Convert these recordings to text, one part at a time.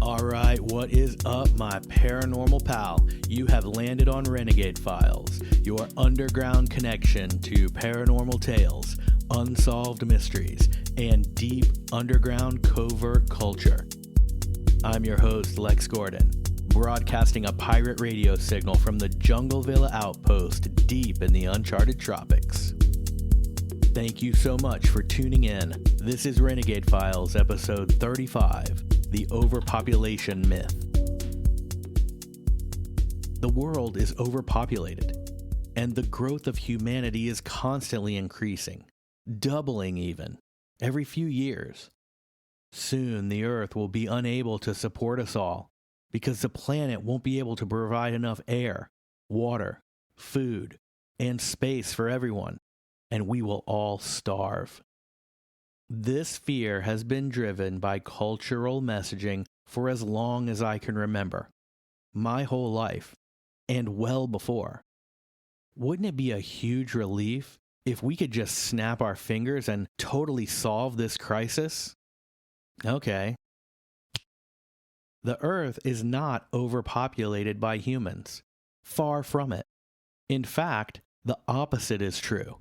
Alright, what is up, my paranormal pal? You have landed on Renegade Files, your underground connection to paranormal tales, unsolved mysteries, and deep underground covert culture. I'm your host, Lex Gordon, broadcasting a pirate radio signal from the Jungle Villa outpost deep in the uncharted tropics. Thank you so much for tuning in. This is Renegade Files, episode 35. The Overpopulation Myth. The world is overpopulated, and the growth of humanity is constantly increasing, doubling even, every few years. Soon the Earth will be unable to support us all, because the planet won't be able to provide enough air, water, food, and space for everyone, and we will all starve. This fear has been driven by cultural messaging for as long as I can remember, my whole life, and well before. Wouldn't it be a huge relief if we could just snap our fingers and totally solve this crisis? Okay. The Earth is not overpopulated by humans. Far from it. In fact, the opposite is true.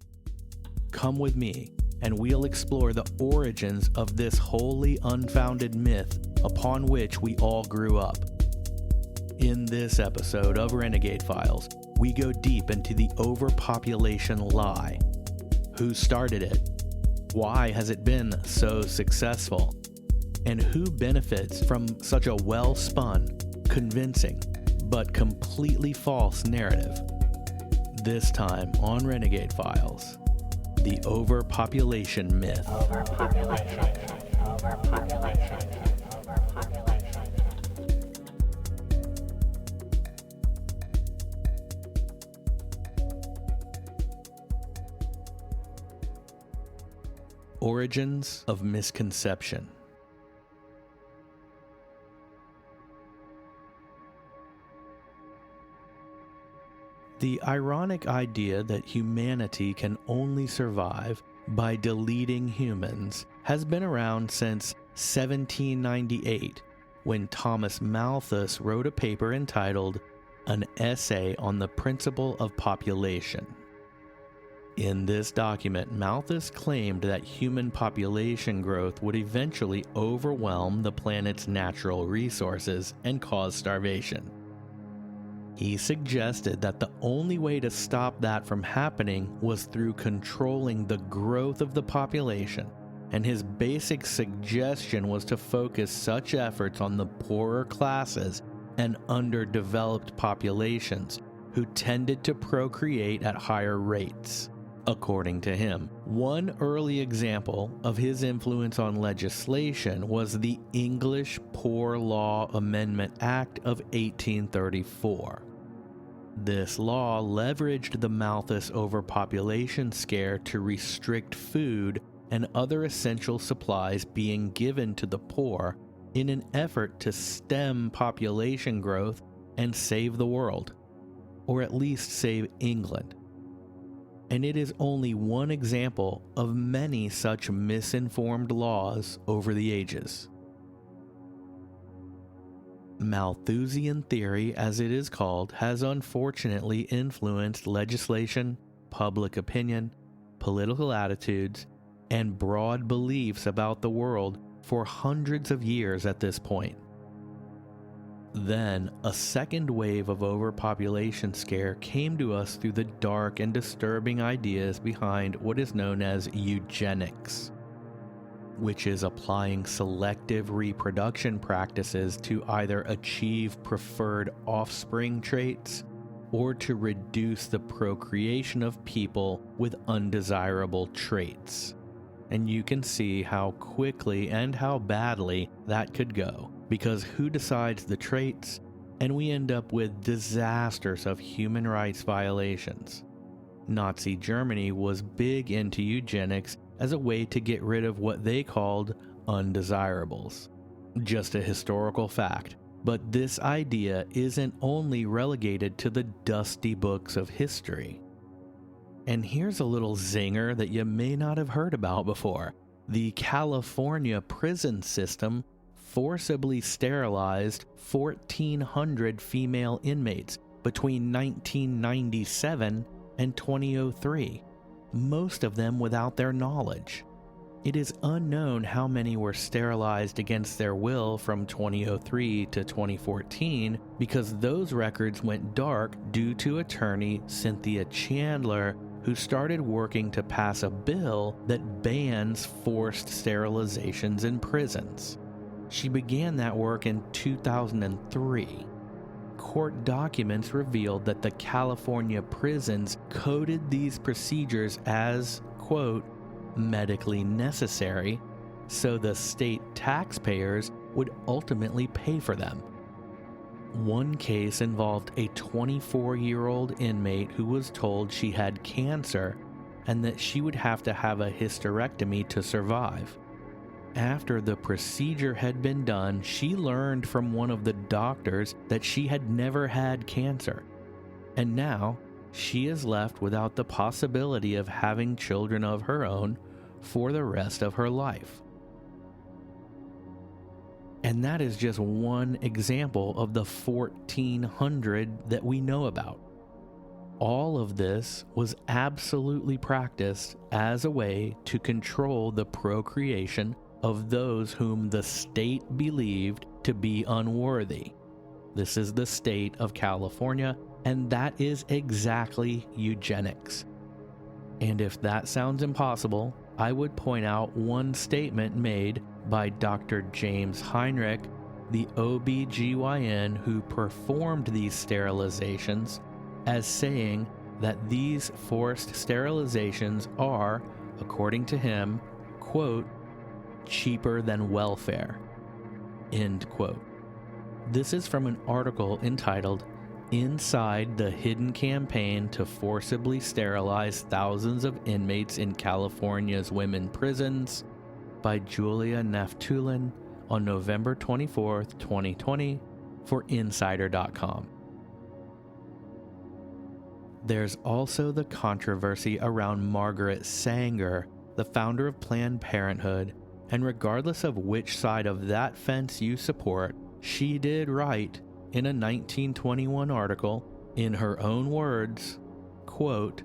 Come with me, and we'll explore the origins of this wholly unfounded myth upon which we all grew up. In this episode of Renegade Files, we go deep into the overpopulation lie. Who started it? Why has it been so successful? And who benefits from such a well-spun, convincing, but completely false narrative? This time on Renegade Files, the overpopulation myth. Overpopulation. Origins of misconception. The ironic idea that humanity can only survive by deleting humans has been around since 1798, when Thomas Malthus wrote a paper entitled An Essay on the Principle of Population. In this document, Malthus claimed that human population growth would eventually overwhelm the planet's natural resources and cause starvation. He suggested that the only way to stop that from happening was through controlling the growth of the population, and his basic suggestion was to focus such efforts on the poorer classes and underdeveloped populations who tended to procreate at higher rates. According to him, one early example of his influence on legislation was the English Poor Law Amendment Act of 1834. This law leveraged the Malthus overpopulation scare to restrict food and other essential supplies being given to the poor in an effort to stem population growth and save the world, or at least save England. And it is only one example of many such misinformed laws over the ages. Malthusian theory, as it is called, has unfortunately influenced legislation, public opinion, political attitudes, and broad beliefs about the world for hundreds of years at this point. Then, a second wave of overpopulation scare came to us through the dark and disturbing ideas behind what is known as eugenics, which is applying selective reproduction practices to either achieve preferred offspring traits or to reduce the procreation of people with undesirable traits. And you can see how quickly and how badly that could go, because who decides the traits? And we end up with disasters of human rights violations. Nazi Germany was big into eugenics as a way to get rid of what they called undesirables. Just a historical fact, but this idea isn't only relegated to the dusty books of history. And here's a little zinger that you may not have heard about before. The California prison system forcibly sterilized 1,400 female inmates between 1997 and 2003, most of them without their knowledge. It is unknown how many were sterilized against their will from 2003 to 2014 because those records went dark due to attorney Cynthia Chandler, who started working to pass a bill that bans forced sterilizations in prisons. She began that work in 2003. Court documents revealed that the California prisons coded these procedures as, quote, medically necessary, so the state taxpayers would ultimately pay for them. One case involved a 24-year-old inmate who was told she had cancer and that she would have to have a hysterectomy to survive. After the procedure had been done, she learned from one of the doctors that she had never had cancer, and now she is left without the possibility of having children of her own for the rest of her life. And that is just one example of the 1,400 that we know about. All of this was absolutely practiced as a way to control the procreation of those whom the state believed to be unworthy. This is the state of California, and that is exactly eugenics. And if that sounds impossible, I would point out one statement made by Dr. James Heinrich, the OB/GYN who performed these sterilizations, as saying that these forced sterilizations are, according to him, quote, cheaper than welfare, end quote. This is from an article entitled Inside the Hidden Campaign to Forcibly Sterilize Thousands of Inmates in California's Women Prisons by Julia Naftulin on November 24, 2020 for Insider.com. There's also the controversy around Margaret Sanger, the founder of Planned Parenthood, and regardless of which side of that fence you support, she did write in a 1921 article, in her own words, quote,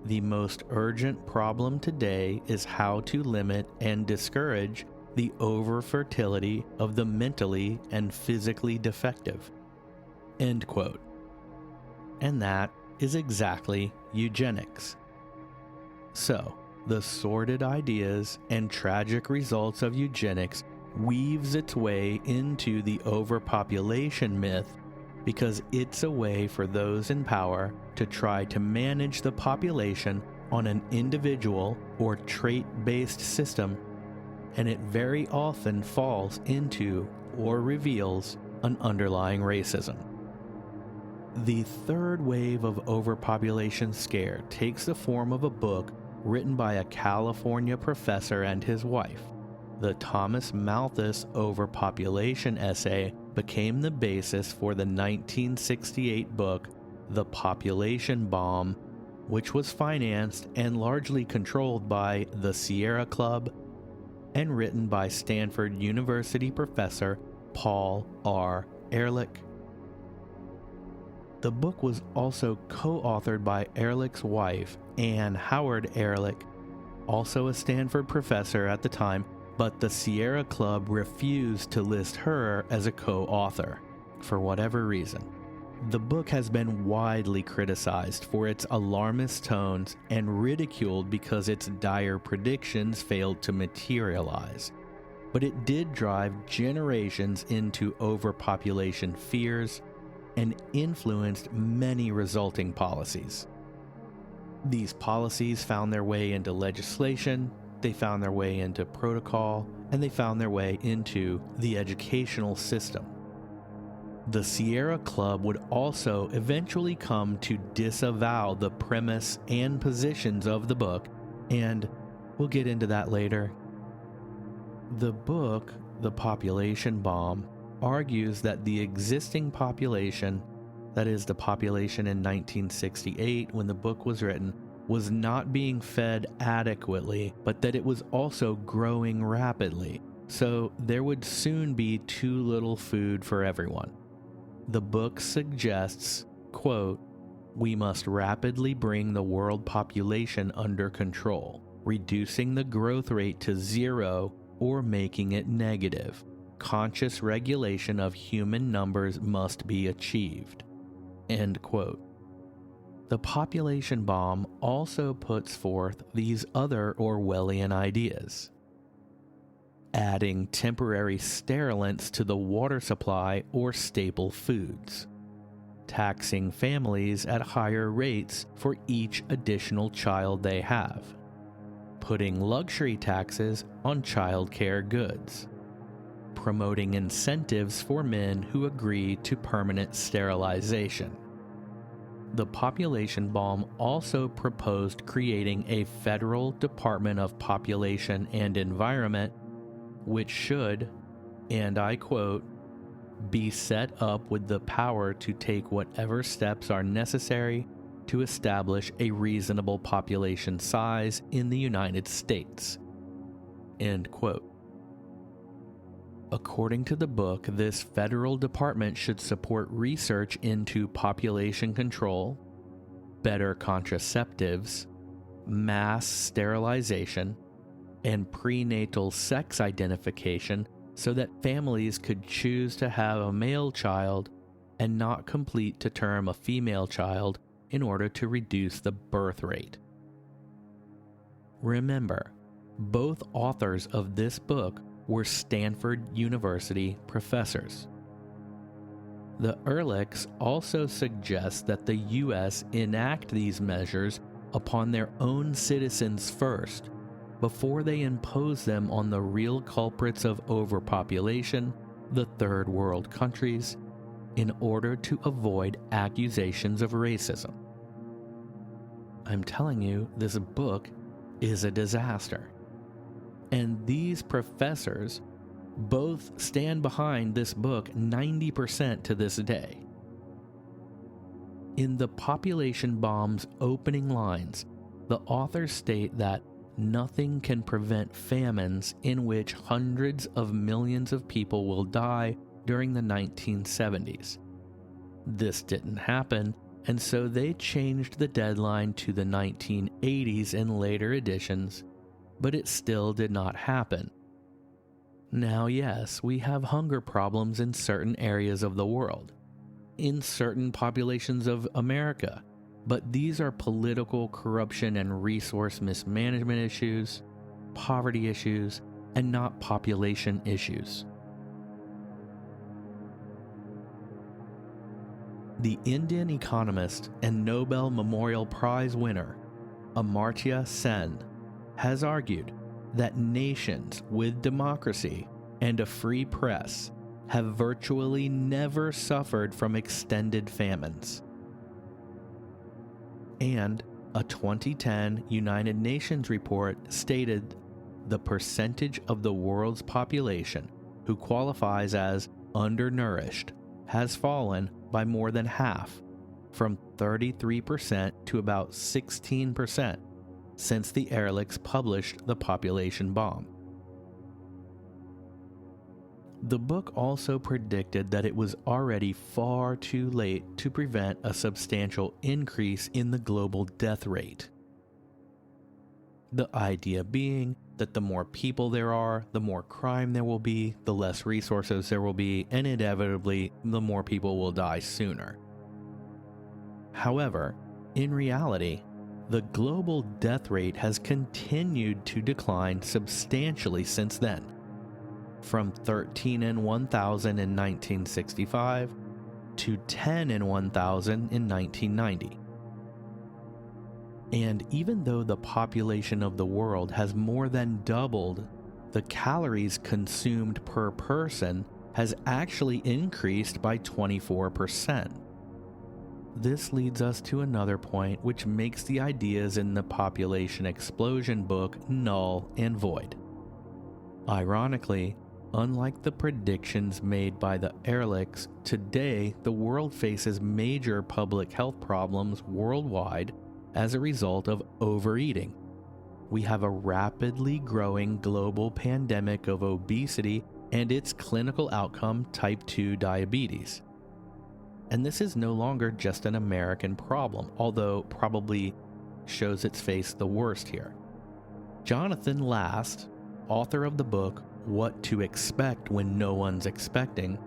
"The most urgent problem today is how to limit and discourage the over-fertility of the mentally and physically defective," end quote. And that is exactly eugenics. So, the sordid ideas and tragic results of eugenics weaves its way into the overpopulation myth because it's a way for those in power to try to manage the population on an individual or trait-based system, and it very often falls into or reveals an underlying racism. The third wave of overpopulation scare takes the form of a book written by a California professor and his wife. The Thomas Malthus overpopulation essay became the basis for the 1968 book, The Population Bomb, which was financed and largely controlled by the Sierra Club and written by Stanford University professor Paul R. Ehrlich. The book was also co-authored by Ehrlich's wife, Anne Howard Ehrlich, also a Stanford professor at the time, but the Sierra Club refused to list her as a co-author, for whatever reason. The book has been widely criticized for its alarmist tones and ridiculed because its dire predictions failed to materialize. But it did drive generations into overpopulation fears and influenced many resulting policies. These policies found their way into legislation, they found their way into protocol, and they found their way into the educational system. The Sierra Club would also eventually come to disavow the premise and positions of the book, and we'll get into that later. The book, The Population Bomb, argues that the existing population, that is the population in 1968 when the book was written, was not being fed adequately, but that it was also growing rapidly. so there would soon be too little food for everyone. The book suggests, quote, "We must rapidly bring the world population under control, reducing the growth rate to zero or making it negative. Conscious regulation of human numbers must be achieved." End quote. The population bomb also puts forth these other Orwellian ideas. Adding temporary sterilants to the water supply or staple foods. Taxing families at higher rates for each additional child they have. Putting luxury taxes on childcare goods. Promoting incentives for men who agree to permanent sterilization. The population bomb also proposed creating a federal Department of Population and Environment, which should, and I quote, "be set up with the power to take whatever steps are necessary to establish a reasonable population size in the United States." End quote. According to the book, this federal department should support research into population control, better contraceptives, mass sterilization, and prenatal sex identification so that families could choose to have a male child and not complete to term a female child in order to reduce the birth rate. Remember, both authors of this book were Stanford University professors. The Ehrlichs also suggest that the U.S. enact these measures upon their own citizens first, before they impose them on the real culprits of overpopulation, the third world countries, in order to avoid accusations of racism. I'm telling you, this book is a disaster. And these professors both stand behind this book 90% to this day. In the population bomb's opening lines, the authors state that nothing can prevent famines in which hundreds of millions of people will die during the 1970s. This didn't happen, and so they changed the deadline to the 1980s in later editions, but it still did not happen. Now, yes, we have hunger problems in certain areas of the world, in certain populations of America, but these are political corruption and resource mismanagement issues, poverty issues, and not population issues. The Indian economist and Nobel Memorial Prize winner, Amartya Sen, has argued that nations with democracy and a free press have virtually never suffered from extended famines. And a 2010 United Nations report stated the percentage of the world's population who qualifies as undernourished has fallen by more than half, from 33% to about 16%, since the Ehrlichs published The Population Bomb. The book also predicted that it was already far too late to prevent a substantial increase in the global death rate. The idea being that the more people there are, the more crime there will be, the less resources there will be, and inevitably, the more people will die sooner. However, in reality, the global death rate has continued to decline substantially since then, from 13 in 1,000 in 1965 to 10 in 1,000 in 1990. And even though the population of the world has more than doubled, the calories consumed per person has actually increased by 24%. This leads us to another point which makes the ideas in the Population Explosion book null and void. Ironically, unlike the predictions made by the Ehrlichs, today the world faces major public health problems worldwide as a result of overeating, we have a rapidly growing global pandemic of obesity and its clinical outcome, type 2 diabetes. And this is no longer just an American problem, although probably shows its face the worst here. Jonathan Last, author of the book What to Expect When No One's Expecting,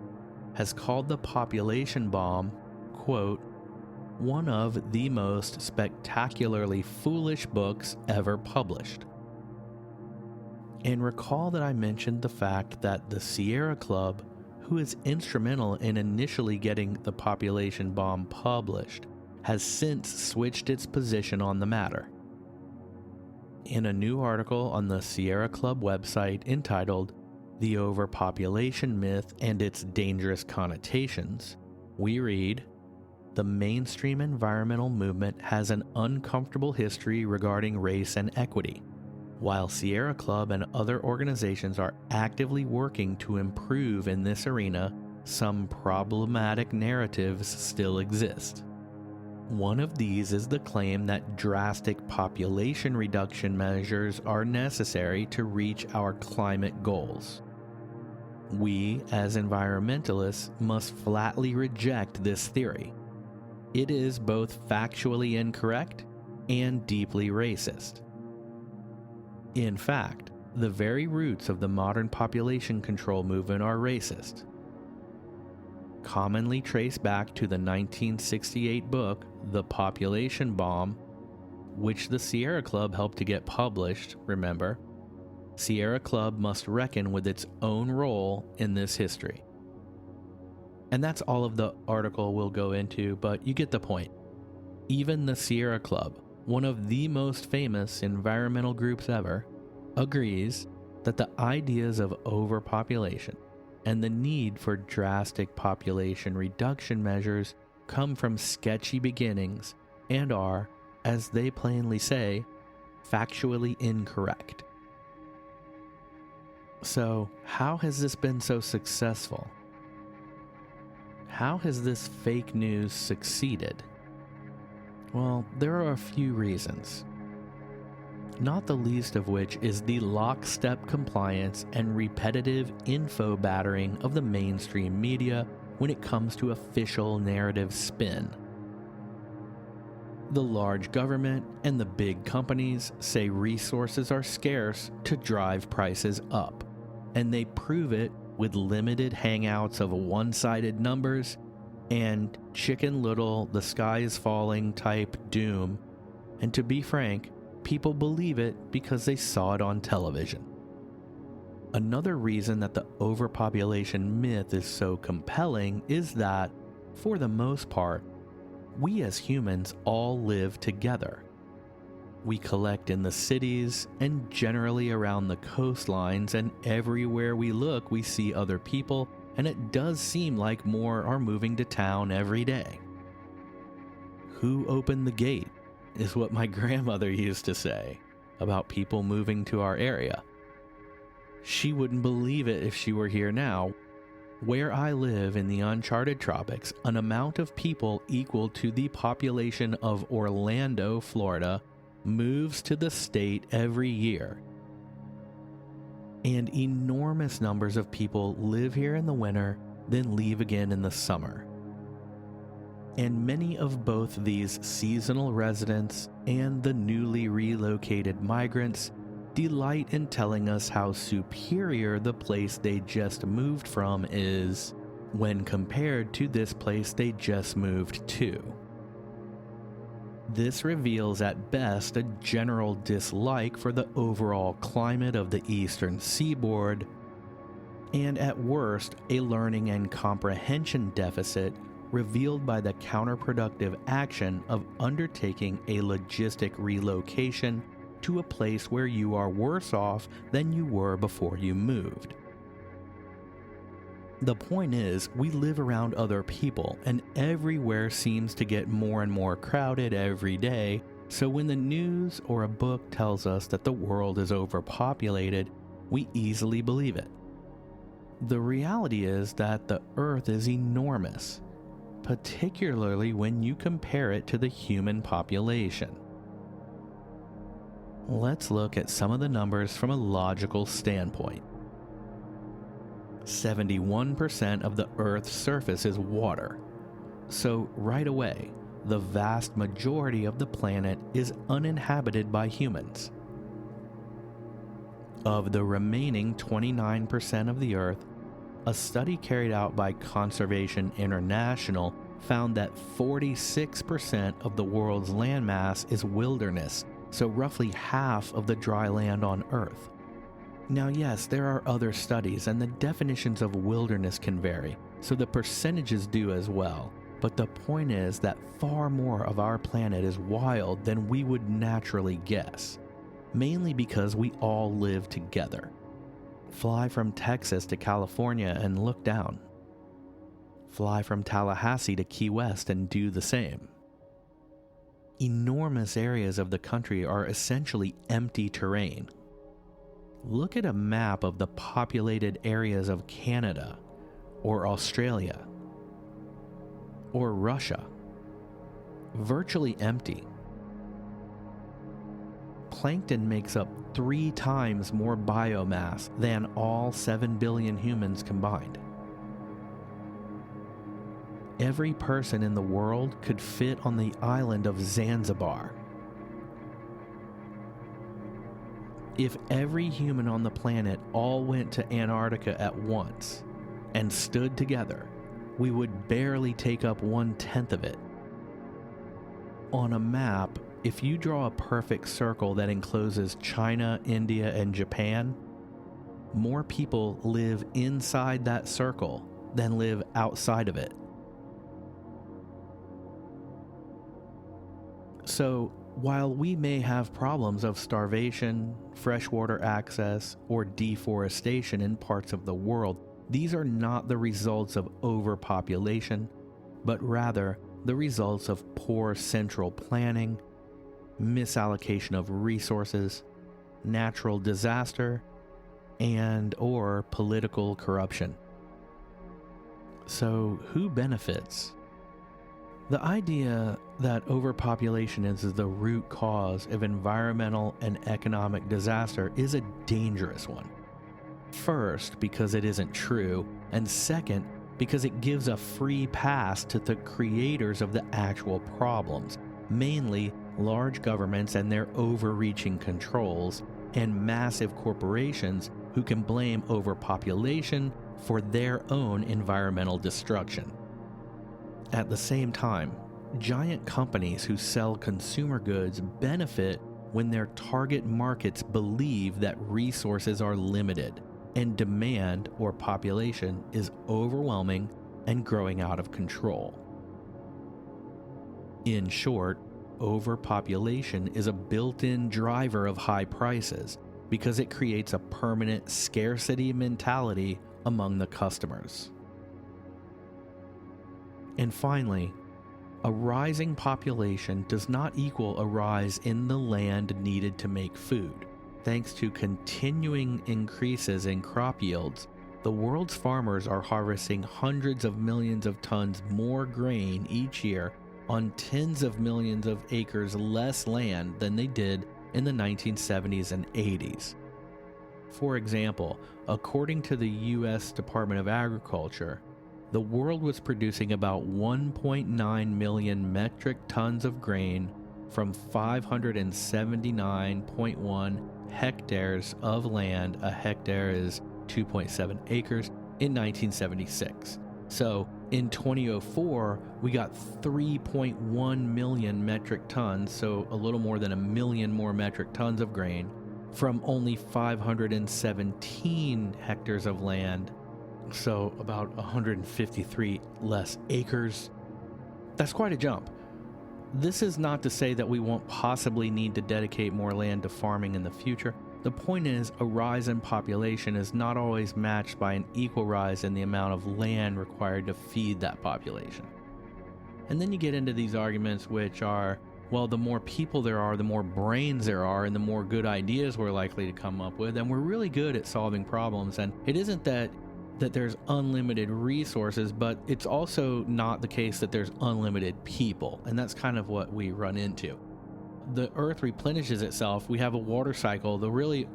has called the population bomb, quote, one of the most spectacularly foolish books ever published. And recall that I mentioned the fact that the Sierra Club, who is instrumental in initially getting the population bomb published, has since switched its position on the matter. In a new article on the Sierra Club website entitled The Overpopulation Myth and Its Dangerous Connotations, we read, the mainstream environmental movement has an uncomfortable history regarding race and equity. While Sierra Club and other organizations are actively working to improve in this arena, some problematic narratives still exist. One of these is the claim that drastic population reduction measures are necessary to reach our climate goals. We, as environmentalists, must flatly reject this theory. It is both factually incorrect and deeply racist. In fact, the very roots of the modern population control movement are racist. Commonly traced back to the 1968 book, The Population Bomb, which the Sierra Club helped to get published, remember, Sierra Club must reckon with its own role in this history. And that's all of the article we'll go into, but you get the point. Even the Sierra Club, one of the most famous environmental groups ever, agrees that the ideas of overpopulation and the need for drastic population reduction measures come from sketchy beginnings and are, as they plainly say, factually incorrect. So, how has this been so successful? How has this fake news succeeded? Well, there are a few reasons. Not the least of which is the lockstep compliance and repetitive info battering of the mainstream media when it comes to official narrative spin. The large government and the big companies say resources are scarce to drive prices up, and they prove it with limited hangouts of one-sided numbers and Chicken Little, the sky is falling type doom. And to be frank, people believe it because they saw it on television. Another reason that the overpopulation myth is so compelling is that, for the most part, we as humans all live together. We collect in the cities and generally around the coastlines, and everywhere we look we see other people, and it does seem like more are moving to town every day. Who opened the gate is what my grandmother used to say about people moving to our area. She wouldn't believe it if she were here now. Where I live in the uncharted tropics, an amount of people equal to the population of Orlando, Florida, moves to the state every year. And enormous numbers of people live here in the winter, then leave again in the summer. And many of both these seasonal residents and the newly relocated migrants delight in telling us how superior the place they just moved from is when compared to this place they just moved to. This reveals at best a general dislike for the overall climate of the eastern seaboard, and at worst a learning and comprehension deficit revealed by the counterproductive action of undertaking a logistic relocation to a place where you are worse off than you were before you moved. The point is, we live around other people, and everywhere seems to get more and more crowded every day, so when the news or a book tells us that the world is overpopulated, we easily believe it. The reality is that the Earth is enormous, particularly when you compare it to the human population. Let's look at some of the numbers from a logical standpoint. 71% of the Earth's surface is water. So right away, the vast majority of the planet is uninhabited by humans. Of the remaining 29% of the Earth, a study carried out by Conservation International found that 46% of the world's landmass is wilderness, so roughly half of the dry land on Earth. Now yes, there are other studies and the definitions of wilderness can vary, so the percentages do as well, but the point is that far more of our planet is wild than we would naturally guess, mainly because we all live together. Fly from Texas to California and look down. Fly from Tallahassee to Key West and do the same. Enormous areas of the country are essentially empty terrain. Look at a map of the populated areas of Canada, or Australia, or Russia. Virtually empty. Plankton makes up 3 times more biomass than all 7 billion humans combined. Every person in the world could fit on the island of Zanzibar. If every human on the planet all went to Antarctica at once and stood together, we would barely take up 1/10 of it. On a map, if you draw a perfect circle that encloses China, India, and Japan, more people live inside that circle than live outside of it. So, while we may have problems of starvation, freshwater access, or deforestation in parts of the world, these are not the results of overpopulation, but rather the results of poor central planning, misallocation of resources, natural disaster, and/or political corruption. So, who benefits? The idea that overpopulation is the root cause of environmental and economic disaster is a dangerous one. First, because it isn't true, and second, because it gives a free pass to the creators of the actual problems, mainly large governments and their overreaching controls, and massive corporations who can blame overpopulation for their own environmental destruction. At the same time, giant companies who sell consumer goods benefit when their target markets believe that resources are limited and demand or population is overwhelming and growing out of control. In short, overpopulation is a built-in driver of high prices because it creates a permanent scarcity mentality among the customers. And finally, a rising population does not equal a rise in the land needed to make food. Thanks to continuing increases in crop yields, the world's farmers are harvesting hundreds of millions of tons more grain each year on tens of millions of acres less land than they did in the 1970s and 80s. For example, according to the U.S. Department of Agriculture, the world was producing about 1.9 million metric tons of grain from 579.1 hectares of land. A hectare is 2.7 acres in 1976. So in 2004, we got 3.1 million metric tons, so a little more than a million more metric tons of grain from only 517 hectares of land. So about 153 less acres. That's quite a jump. This is not to say that we won't possibly need to dedicate more land to farming in the future. The point is, a rise in population is not always matched by an equal rise in the amount of land required to feed that population. And then you get into these arguments which are, well, the more people there are, the more brains there are, and the more good ideas we're likely to come up with, and we're really good at solving problems. And it isn't that there's unlimited resources, but it's also not the case that there's unlimited people, and that's kind of what we run into. the earth replenishes itself. We have a water cycle. The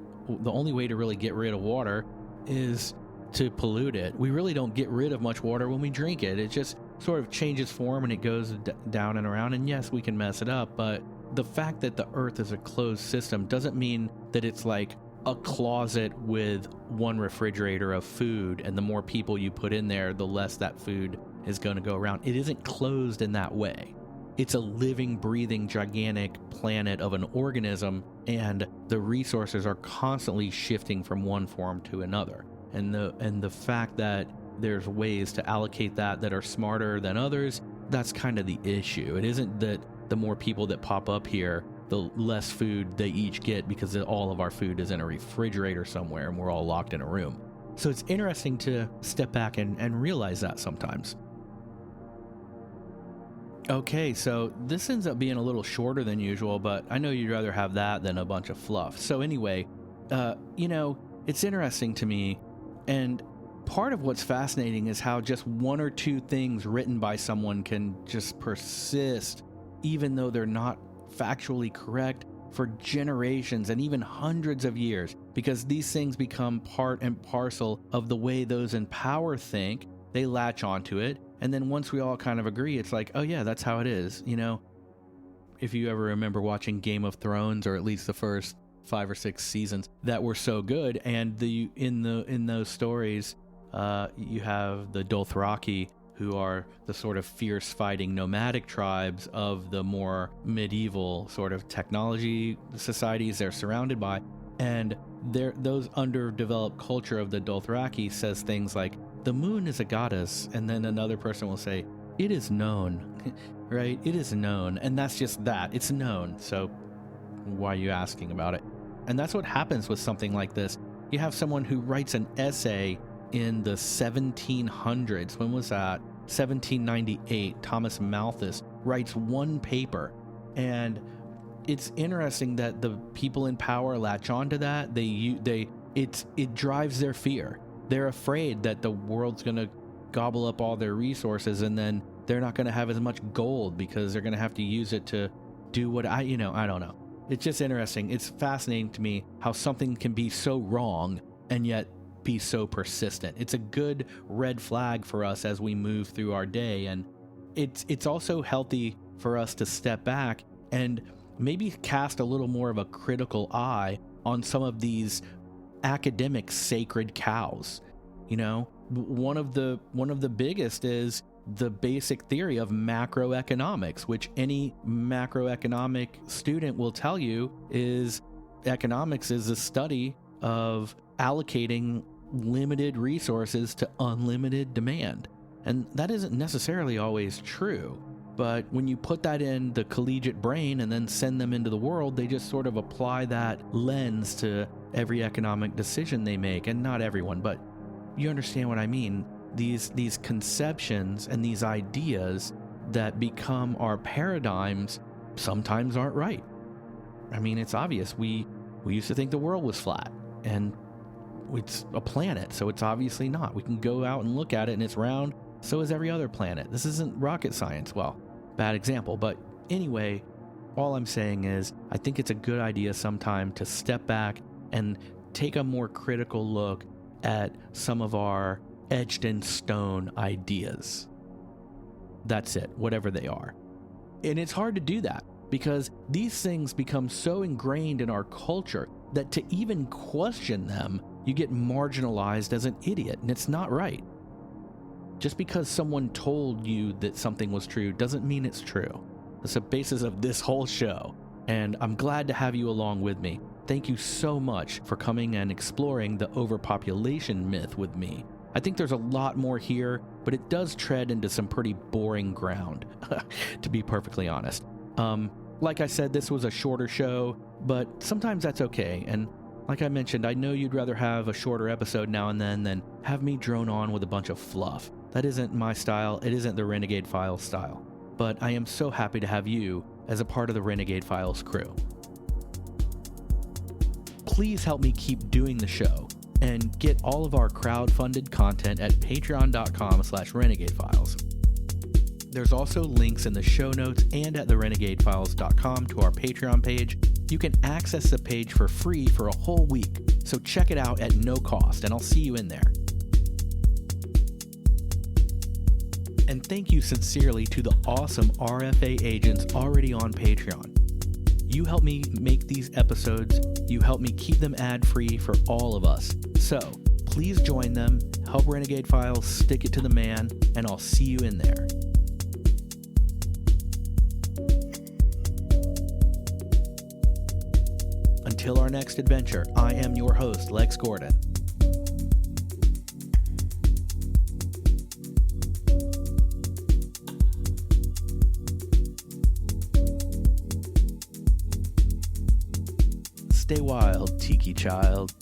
only way to really get rid of water is to pollute it. We really don't get rid of much water when we drink it. It just sort of changes form and it goes down and around. And yes, we can mess it up, but the fact that the earth is a closed system doesn't mean that it's like a closet with one refrigerator of food, and the more people you put in there, the less that food is going to go around. It isn't closed in that way. It's a living, breathing, gigantic planet of an organism, and the resources are constantly shifting from one form to another. And the fact that there's ways to allocate that are smarter than others, that's kind of the issue. It isn't that the more people that pop up here, the less food they each get, because all of our food is in a refrigerator somewhere and we're all locked in a room. So it's interesting to step back and realize that sometimes. Okay, so this ends up being a little shorter than usual, but I know you'd rather have that than a bunch of fluff. So anyway, it's interesting to me, and part of what's fascinating is how just one or two things written by someone can just persist, even though they're not factually correct, for generations and even hundreds of years, because these things become part and parcel of the way those in power think. They latch onto it, and then once we all kind of agree, it's like, oh yeah, that's how it is. If you ever remember watching Game of Thrones, or at least the first 5 or 6 seasons that were so good, and in those stories, you have the Dothraki, who are the sort of fierce fighting nomadic tribes of the more medieval sort of technology societies they're surrounded by. And those underdeveloped culture of the Dothraki says things like, the moon is a goddess, and then another person will say, it is known, right? It is known, and that's just that. It's known, so why are you asking about it? And that's what happens with something like this. You have someone who writes an essay in the 1700s. When was that? 1798. Thomas Malthus writes one paper, and it's interesting that the people in power latch onto that. It drives their fear. They're afraid that the world's going to gobble up all their resources, and then they're not going to have as much gold because they're going to have to use it to do what I don't know. It's just interesting. It's fascinating to me how something can be so wrong and yet be so persistent. It's a good red flag for us as we move through our day, and it's also healthy for us to step back and maybe cast a little more of a critical eye on some of these academic sacred cows. One of the biggest is the basic theory of macroeconomics, which any macroeconomic student will tell you is economics is a study of allocating limited resources to unlimited demand. And that isn't necessarily always true, but when you put that in the collegiate brain and then send them into the world, they just sort of apply that lens to every economic decision they make. And not everyone, but you understand what I mean. These conceptions and these ideas that become our paradigms sometimes aren't right. I mean, it's obvious. We used to think the world was flat, and it's a planet, so it's obviously not. We can go out and look at it, and it's round. So is every other planet. This isn't rocket science. Well, bad example. But anyway, all I'm saying is I think it's a good idea sometime to step back and take a more critical look at some of our etched in stone ideas. That's it, whatever they are. And it's hard to do that because these things become so ingrained in our culture that to even question them, you get marginalized as an idiot, and it's not right. Just because someone told you that something was true doesn't mean it's true. That's the basis of this whole show, and I'm glad to have you along with me. Thank you so much for coming and exploring the overpopulation myth with me. I think there's a lot more here, but it does tread into some pretty boring ground, to be perfectly honest. Like I said, this was a shorter show, but sometimes that's okay. And like I mentioned, I know you'd rather have a shorter episode now and then than have me drone on with a bunch of fluff. That isn't my style. It isn't the Renegade Files style. But I am so happy to have you as a part of the Renegade Files crew. Please help me keep doing the show and get all of our crowd-funded content at patreon.com/renegadefiles. There's also links in the show notes and at therenegadefiles.com to our Patreon page. You can access the page for free for a whole week, so check it out at no cost, and I'll see you in there. And thank you sincerely to the awesome RFA agents already on Patreon. You help me make these episodes, you help me keep them ad-free for all of us. So, please join them, help Renegade Files stick it to the man, and I'll see you in there. Until our next adventure, I am your host, Lex Gordon. Stay wild, Tiki Child.